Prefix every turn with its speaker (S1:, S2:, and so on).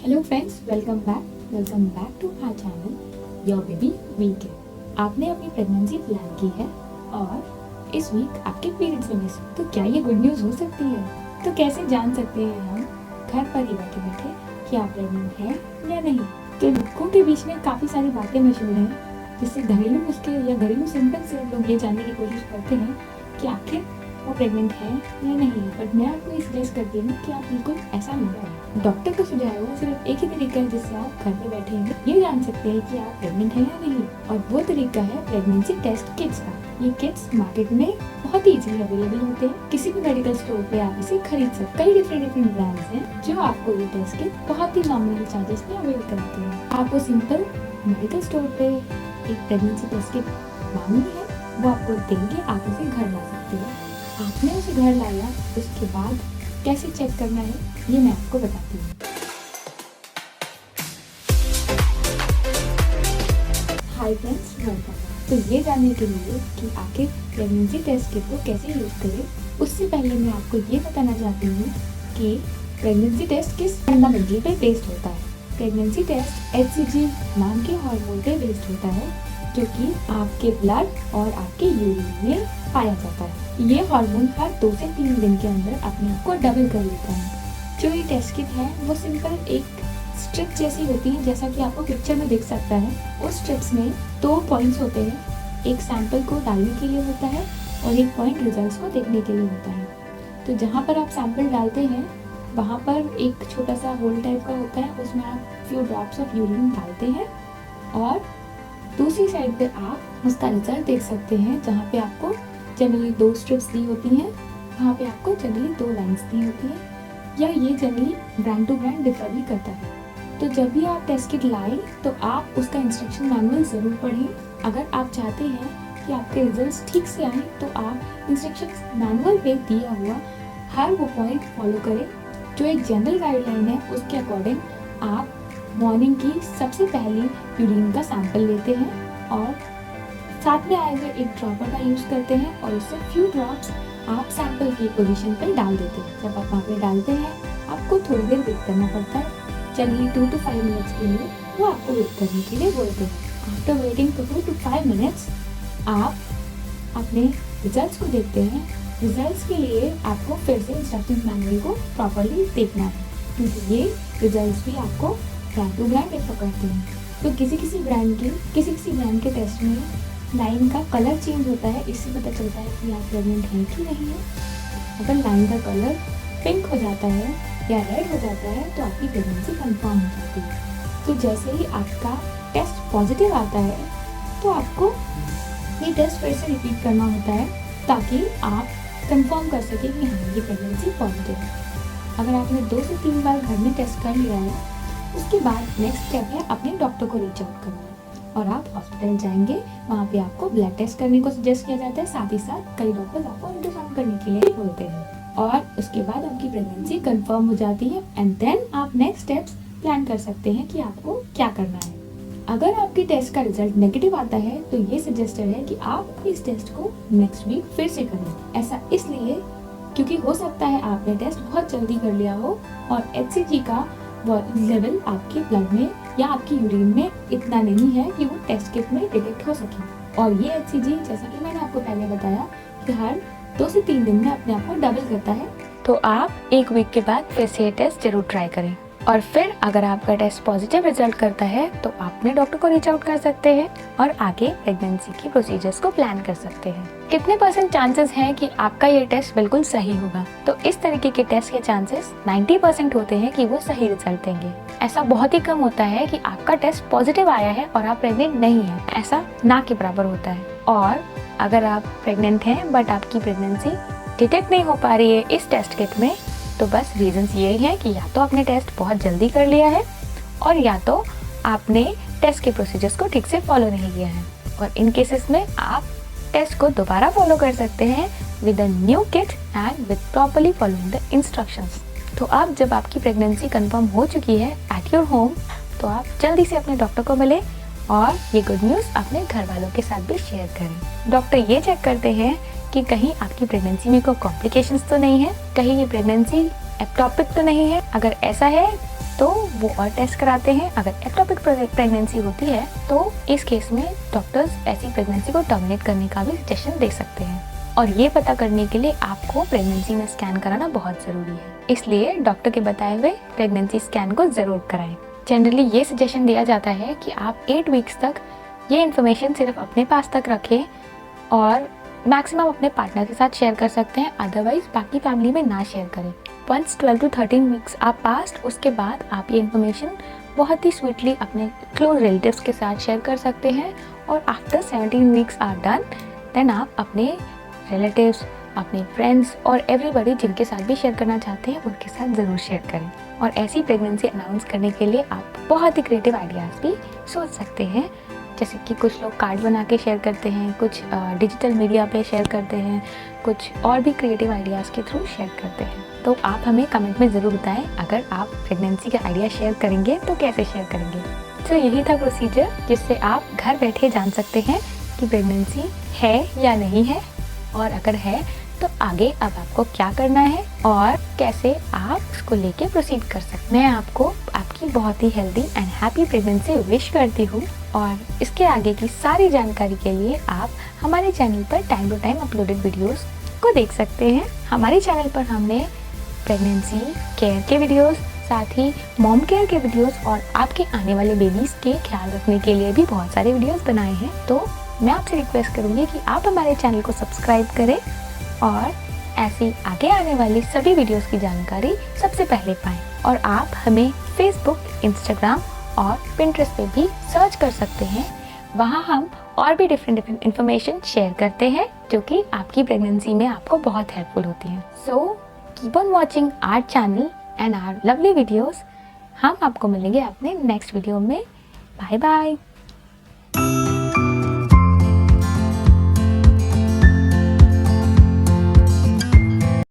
S1: Hello friends, welcome back to our channel your baby week. आपने अपनी pregnancy plan की है और इस वीक आपके पीरियड्स में मिस, तो क्या ये गुड न्यूज़ हो सकती है? तो कैसे जान सकते हैं हम घर पर ही बैठे बैठे कि आप प्रेग्नेंट हैं या नहीं? तो लोगों के बीच में काफ़ी सारी बातें मशहूर हैं, जिससे घरेलू नुस्खे या घरेलू सिंपल से लोग ये जानने की कोशिश करते हैं कि आखिर वो प्रेग्नेंट है या नहीं। बट मैं आपको ये सजेस्ट करती हूँ कि आप बिल्कुल ऐसा ना करें। डॉक्टर का सुझाव हुआ सिर्फ एक ही तरीका है जिससे आप घर पे बैठे हैं ये जान सकते हैं कि आप प्रेग्नेंट हैं या नहीं, और वो तरीका है प्रेगनेंसी टेस्ट किट्स का। ये किट्स मार्केट में बहुत ही इजीली अवेलेबल होते हैं। किसी भी मेडिकल स्टोर पे आप इसे खरीद सकते हैं। कई डिफरेंट ब्रांड्स हैं जो आपको ये टेस्ट किट बहुत ही नॉमिनल चार्जेस में अवेल करते हैं। आपको सिंपल मेडिकल स्टोर पे एक प्रेगनेंसी टेस्ट किट मांगनी है, वो आपको देंगे, आप उसे घर ला सकते हैं। आपने उसे घर लाया, उसके बाद कैसे चेक करना है ये मैं आपको बताती हूँ। Hi friends, welcome. तो ये जानने के लिए कि आखिर प्रेगनेंसी टेस्ट किट को कैसे यूज करें, उससे पहले मैं आपको ये बताना चाहती हूँ कि प्रेगनेंसी टेस्ट किस फंडामेंटल पे बेस्ड होता है। प्रेगनेंसी टेस्ट HCG नाम के हार्मोन पे बेस्ड होता है, जो कि आपके ब्लड और आपके यूरिन में पाया जाता है। ये हार्मोन हर 2 से 3 दिन के अंदर अपने आप को डबल कर लेता है। जो ये टेस्ट किट है वो सिंपल एक स्ट्रिप जैसी होती है, जैसा कि आपको पिक्चर में दिख सकता है। उस स्ट्रिप्स में 2 पॉइंट्स होते हैं, एक सैंपल को डालने के लिए होता है और एक पॉइंट रिजल्ट्स को देखने के लिए होता है। तो जहाँ पर आप सैंपल डालते हैं वहाँ पर एक छोटा सा होल टाइप का होता है, उसमें आप फ्यू ड्रॉप्स ऑफ यूरिन डालते हैं और दूसरी साइड पे आप उसका रिजल्ट देख सकते हैं, जहाँ पे आपको जनरली 2 स्ट्रिप्स दी होती हैं, वहाँ पे आपको जनरली 2 लाइंस दी होती हैं, या ये generally brand to brand differ भी करता है। तो जब भी आप टेस्ट किट लाएं तो आप उसका इंस्ट्रक्शन मैनुअल ज़रूर पढ़ें। अगर आप चाहते हैं कि आपके रिजल्ट्स ठीक से आएँ तो आप इंस्ट्रक्शन मैनुअल पे दिया हुआ हर वो पॉइंट फॉलो करें। जो एक जनरल गाइडलाइन है उसके अकॉर्डिंग आप मॉर्निंग की सबसे पहले यूरिन का सैंपल लेते हैं और साथ में आए हुए एक ड्रॉपर का यूज़ करते हैं और उससे फ्यू ड्रॉप्स आप सैंपल की पोजीशन पर डाल देते हैं। जब आप वहाँ पे डालते हैं आपको थोड़ी देर वेट करना पड़ता है, चलिए 2 to 5 मिनट्स के लिए वो आपको वेट करने के लिए बोलते हैं। आफ्टर वेटिंग 2 to 5 मिनट्स आप अपने रिजल्ट्स को देखते हैं। रिजल्ट्स के लिए आपको फिर से इंस्ट्रक्शन मैनुअल को प्रॉपरली देखना है, क्योंकि ये रिजल्ट्स भी आपको ब्रांड टू ब्रांड डिफर करते हैं। तो किसी ब्रांड के टेस्ट में लाइन का कलर चेंज होता है, इससे पता चलता है कि आप प्रेग्नेंट हैं कि नहीं है। अगर लाइन का कलर पिंक हो जाता है या रेड हो जाता है तो आपकी प्रेगनेंसी कंफर्म हो जाती है। तो जैसे ही आपका टेस्ट पॉजिटिव आता है तो आपको ये टेस्ट फिर से रिपीट करना होता है, ताकि आप कंफर्म कर सकें कि हाँ ये प्रेगनेंसी पॉजिटिव है। अगर आपने 2 से 3 बार घर में टेस्ट कर लिया है, उसके बाद नेक्स्ट स्टेप है अपने डॉक्टर को रीच आउट करना और आप हॉस्पिटल जाएंगे। वहाँ पे आपको ब्लड टेस्ट करने को सजेस्ट किया जाता है, साथ ही साथ कई डॉक्टर्स आपको अल्ट्रासाउंड करने के लिए बोलते हैं और उसके बाद आपकी प्रेगनेंसी कंफर्म हो जाती है एंड देन आप नेक्स्ट स्टेप्स प्लान कर सकते हैं कि आपको क्या करना है। अगर आपके टेस्ट का रिजल्ट नेगेटिव आता है तो ये सजेस्टेड है कि आप इस टेस्ट को नेक्स्ट वीक फिर से करें। ऐसा इसलिए क्योंकि हो सकता है आपने टेस्ट बहुत जल्दी कर लिया हो और HCG का लेवल आपके ब्लड में या आपकी यूरिन में इतना नहीं है कि वो टेस्ट किट में डिटेक्ट हो सके। और ये HCG, जैसा कि मैंने आपको पहले बताया, कि हर 2 से 3 दिन में अपने आप को डबल करता है। तो आप 1 वीक के बाद फिर से ये टेस्ट जरूर ट्राई करें और फिर अगर आपका टेस्ट पॉजिटिव रिजल्ट करता है तो आप अपने डॉक्टर को रीच आउट कर सकते हैं और आगे प्रेगनेंसी की प्रोसीजर्स को प्लान कर सकते हैं। कितने % चांसेस हैं कि आपका ये टेस्ट बिल्कुल सही होगा? तो इस तरीके के टेस्ट के चांसेस 90% होते हैं कि वो सही रिजल्ट देंगे। ऐसा बहुत ही कम होता है कि आपका टेस्ट पॉजिटिव आया है और आप प्रेग्नेंट नहीं है, ऐसा ना के बराबर होता है। और अगर आप प्रेग्नेंट हैं बट आपकी प्रेगनेंसी डिटेक्ट नहीं हो पा रही है इस टेस्ट किट में, तो बस रीजंस यही हैं कि या तो आपने टेस्ट बहुत जल्दी कर लिया है और या तो आपने टेस्ट के प्रोसीजर्स को ठीक से फॉलो नहीं किया है। और इन केसेस में आप टेस्ट को दोबारा फॉलो कर सकते हैं with a new kit and with properly following the instructions. तो अब जब आपकी प्रेगनेंसी कंफर्म हो चुकी है एट योर होम, तो आप जल्दी से अपने डॉक्टर को मिलें और ये गुड न्यूज़ अपने घर वालों के साथ भी शेयर करें। डॉक्टर ये चेक करते हैं कि कहीं आपकी प्रेगनेंसी में कोई कॉम्प्लिकेशंस तो नहीं है, कहीं ये प्रेगनेंसी एक्टोपिक तो नहीं है। अगर ऐसा है
S2: तो वो और टेस्ट कराते हैं। अगर एक्टोपिक प्रेगनेंसी होती है तो इस केस में डॉक्टर्स ऐसी प्रेगनेंसी को टर्मिनेट करने का भी सजेशन दे सकते हैं। और ये पता करने के लिए आपको प्रेगनेंसी में स्कैन कराना बहुत ज़रूरी है, इसलिए डॉक्टर के बताए हुए प्रेगनेंसी स्कैन को ज़रूर कराएं। जनरली ये सजेशन दिया जाता है कि आप 8 वीक्स तक ये इन्फॉर्मेशन सिर्फ अपने पास तक रखें और मैक्सिमम अपने पार्टनर के साथ शेयर कर सकते हैं, अदरवाइज बाकी फैमिली में ना शेयर करें। वंस 12 to 13 वीक्स आप पास्ट, उसके बाद आप ये इन्फॉर्मेशन बहुत ही स्वीटली अपने क्लोज रिलेटिव्स के साथ शेयर कर सकते हैं। और after 17 weeks are done, then आप अपने रिलेटिव्स, अपने फ्रेंड्स और एवरीबॉडी जिनके साथ भी शेयर करना चाहते हैं उनके साथ ज़रूर शेयर करें। और ऐसी प्रेगनेंसी अनाउंस करने के लिए आप बहुत ही क्रिएटिव आइडियाज़ भी सोच सकते हैं, जैसे कि कुछ लोग कार्ड बना के शेयर करते हैं, कुछ डिजिटल मीडिया पे शेयर करते हैं, कुछ और भी क्रिएटिव आइडियाज़ के थ्रू शेयर करते हैं। तो आप हमें कमेंट में ज़रूर बताएं अगर आप प्रेगनेंसी का आइडिया शेयर करेंगे तो कैसे शेयर करेंगे। तो यही था प्रोसीजर जिससे आप घर बैठे जान सकते हैं कि प्रेगनेंसी है या नहीं है, और अगर है तो आगे अब आपको क्या करना है और कैसे आप इसको लेके प्रोसीड कर सकते हैं। मैं आपको आपकी बहुत ही healthy and happy pregnancy wish करती हूँ, और इसके आगे की सारी जानकारी के लिए आप हमारे चैनल पर time to time uploaded videos को देख सकते हैं। हमारे चैनल पर हमने प्रेगनेंसी केयर के वीडियोस, साथ ही मॉम केयर के वीडियोस और आपके आने वाले बेबीज़ के ख्याल रखने के लिए भी बहुत सारे वीडियोस बनाए हैं। तो मैं आपसे रिक्वेस्ट करूँगी कि आप हमारे चैनल को सब्सक्राइब करें और ऐसी आगे आने वाली सभी वीडियोस की जानकारी सबसे पहले पाएं। और आप हमें फेसबुक, इंस्टाग्राम और पिंटरेस्ट पे भी सर्च कर सकते हैं। वहाँ हम और भी डिफरेंट इन्फॉर्मेशन शेयर करते हैं जो कि आपकी प्रेगनेंसी में आपको बहुत हेल्पफुल होती हैं। So keep on watching our channel and our lovely videos. हम आपको मिलेंगे अपने नेक्स्ट वीडियो में। Bye bye.